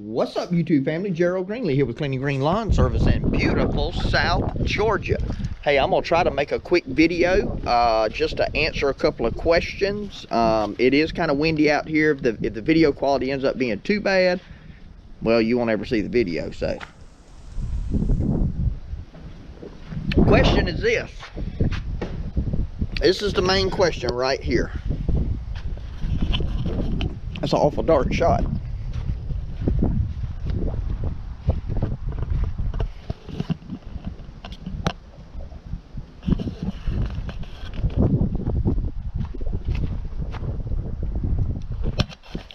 What's up, YouTube family? Gerald Greenlee here with Cleaning Green Lawn Service in beautiful South Georgia. Hey, I'm gonna try to make a quick video just to answer a couple of questions. It is kind of windy out here. If the video quality ends up being too bad, well, you won't ever see the video. So, question is this. This is the main question right here. That's an awful dark shot.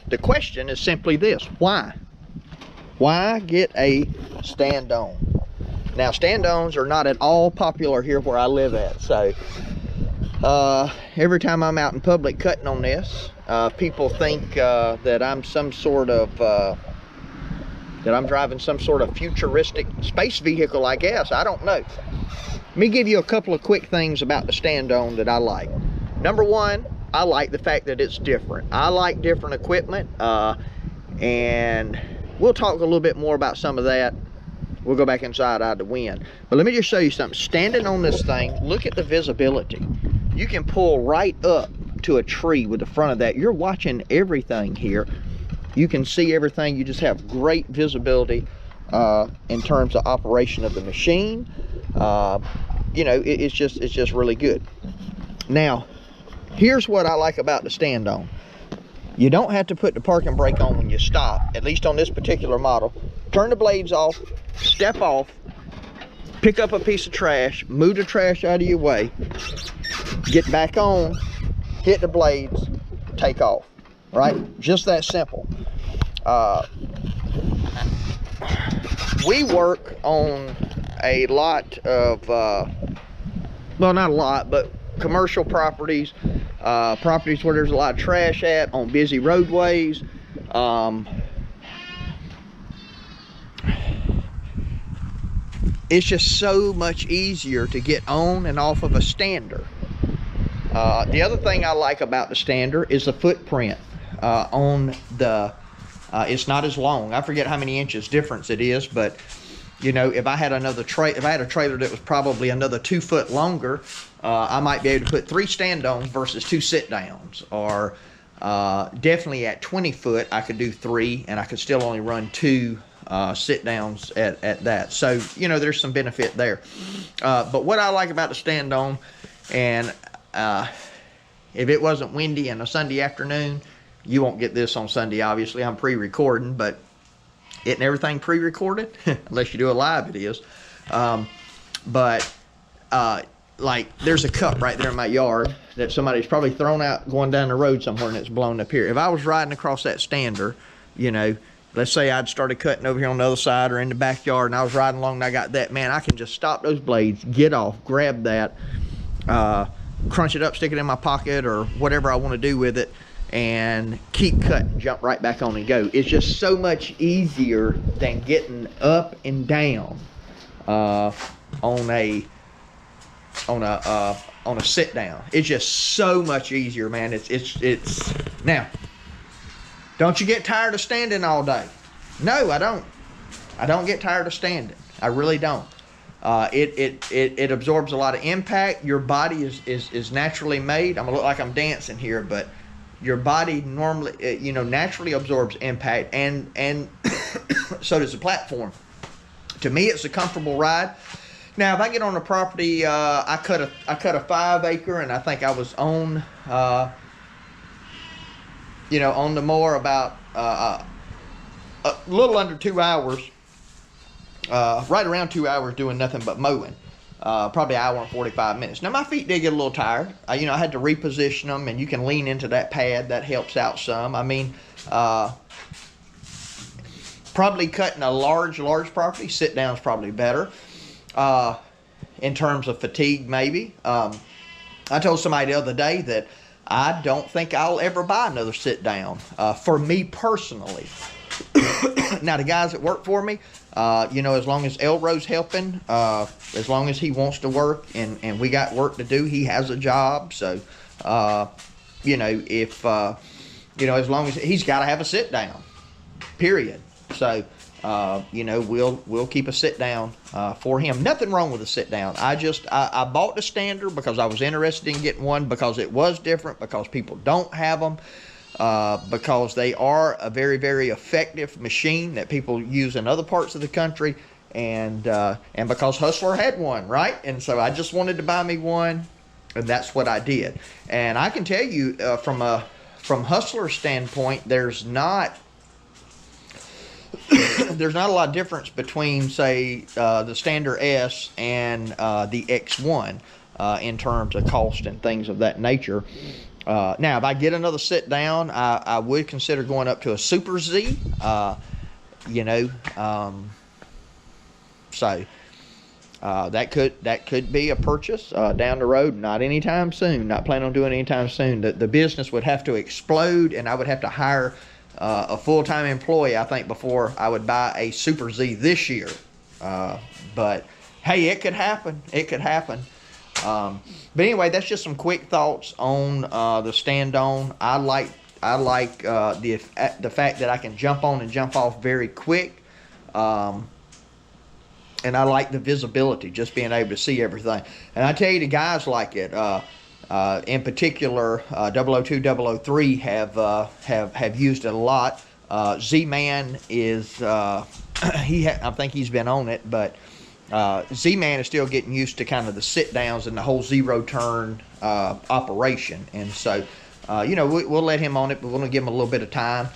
The question is simply this: why? Why get a stand-on? Now, stand-ons are not at all popular here where I live at. So every time I'm out in public cutting on this, people think that I'm some sort of that I'm driving some sort of futuristic space vehicle, I guess. I don't know. Let me give you a couple of quick things about the stand-on that I like. Number one, I like the fact that it's different. I like different equipment, and we'll talk a little bit more about some of that. We'll go back inside out of the wind. But let me just show you something. Standing on this thing, look at the visibility. You can pull right up to a tree with the front of that. You're watching everything here. You can see everything. You just have great visibility in terms of operation of the machine. You know, it's just really good. Now, here's what I like about the stand-on. You don't have to put the parking brake on when you stop, at least on this particular model. Turn the blades off, step off, pick up a piece of trash, move the trash out of your way, get back on, hit the blades, take off, right? Just that simple. We work on a lot of, well, not a lot, but commercial properties, properties where there's a lot of trash at, on busy roadways. It's just so much easier to get on and off of a stander. The other thing I like about the stander is the footprint on the, it's not as long. I forget how many inches difference it is, but you know, if I had a trailer that was probably another 2 foot longer, I might be able to put 3 stand-ons versus 2 sit-downs. Or definitely at 20 foot, I could do 3, and I could still only run 2 sit-downs at that. So, you know, there's some benefit there. But what I like about the stand-on, and if it wasn't windy and a Sunday afternoon, you won't get this on Sunday, obviously. I'm pre-recording, but isn't everything pre-recorded? Unless you do a live, it is. Like, there's a cup right there in my yard that somebody's probably thrown out going down the road somewhere, and it's blown up here. If I was riding across that stander, you know, let's say I'd started cutting over here on the other side or in the backyard, and I was riding along and I got that, man, I can just stop those blades, get off, grab that, crunch it up, stick it in my pocket or whatever I want to do with it, and keep cutting, jump right back on and go. It's just so much easier than getting up and down on a sit down. It's just so much easier, man. It's now, don't you get tired of standing all day? No, I don't get tired of standing. I really don't. It absorbs a lot of impact. Your body is naturally made. I'm gonna look like I'm dancing here, but your body normally, you know, naturally absorbs impact, and so does the platform. To me, it's a comfortable ride. Now, if I get on a property, I cut a 5 acre, and I think I was on, you know, on the mower about a little under 2 hours, right around 2 hours doing nothing but mowing. Probably an hour and 45 minutes. Now, my feet did get a little tired. You know, I had to reposition them, and you can lean into that pad. That helps out some. I mean, probably cutting a large property, sit down is probably better. In terms of fatigue, maybe. I told somebody the other day that I don't think I'll ever buy another sit down, for me personally. Now, the guys that work for me, you know, as long as Elroy's helping, as long as he wants to work and we got work to do, he has a job. So, you know, if, you know, as long as he's got to have a sit down, period. So, you know, we'll keep a sit down for him. Nothing wrong with a sit down. I bought the Stander because I was interested in getting one, because it was different, because people don't have them, because they are a very, very effective machine that people use in other parts of the country, and because Hustler had one, right? And so I just wanted to buy me one, and that's what I did. And I can tell you, from Hustler's standpoint, there's not there's not a lot of difference between, say, the Stander S and the X1 in terms of cost and things of that nature. Now, if I get another sit down, I would consider going up to a Super Z. You know, so that could be a purchase down the road. Not anytime soon. Not planning on doing it anytime soon. The business would have to explode, and I would have to hire a full-time employee, I think, before I would buy a Super Z this year. But hey, it could happen. It could happen. But anyway, that's just some quick thoughts on the stand-on. I like the fact that I can jump on and jump off very quick. And I like the visibility, just being able to see everything. And I tell you, the guys like it. In particular, 002, 003 have used it a lot. Z-Man is, I think he's been on it, but Z-Man is still getting used to kind of the sit-downs and the whole zero-turn operation. And so, you know, we'll let him on it, but we're going to give him a little bit of time.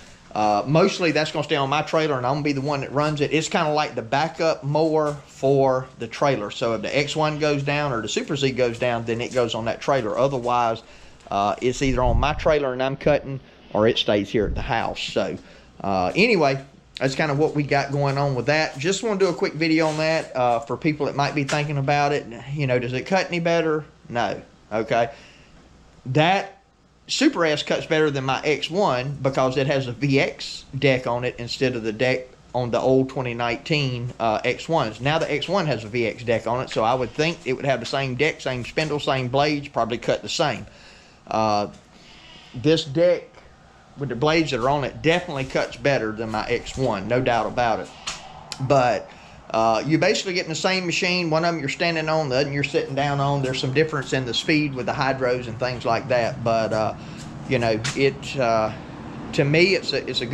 Mostly that's going to stay on my trailer, and I'm going to be the one that runs it. It's kind of like the backup mower for the trailer. So if the X1 goes down or the Super Z goes down, then it goes on that trailer. Otherwise, it's either on my trailer and I'm cutting, or it stays here at the house. So anyway, that's kind of what we got going on with that. Just want to do a quick video on that for people that might be thinking about it. You know, does it cut any better? No. Okay. That Super S cuts better than my X1 because it has a VX deck on it instead of the deck on the old 2019 X1s. Now the X1 has a VX deck on it, so I would think it would have the same deck, same spindle, same blades, probably cut the same. This deck with the blades that are on it definitely cuts better than my X1, no doubt about it. But you're basically getting the same machine. One of them you're standing on, the other you're sitting down on. There's some difference in the speed with the hydros and things like that, but you know, to me it's a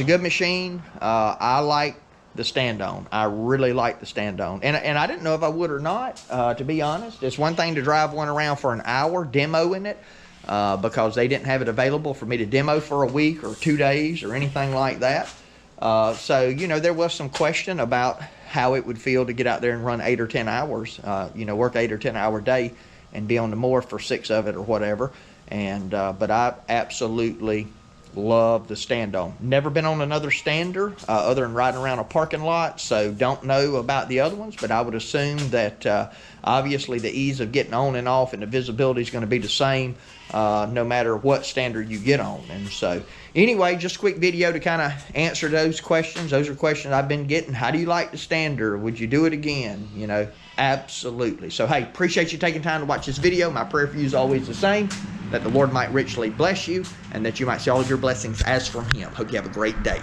good machine. I like the stand-on. I really like the stand-on, and I didn't know if I would or not, to be honest. It's one thing to drive one around for an hour demoing it, because they didn't have it available for me to demo for a week or 2 days or anything like that. So, you know, there was some question about how it would feel to get out there and run 8 or 10 hours, you know, work 8 or 10 hour day and be on the mower for 6 of it or whatever. And, but I absolutely love the stand-on. Never been on another Stander other than riding around a parking lot, so don't know about the other ones, but I would assume that obviously the ease of getting on and off and the visibility is going to be the same no matter what Stander you get on. And so anyway, just a quick video to kind of answer those questions. Those are questions I've been getting. How do you like the Stander? Would you do it again? You know, absolutely. So hey, appreciate you taking time to watch this video. My prayer for you is always the same, that the Lord might richly bless you and that you might see all of your blessings as from him. Hope you have a great day.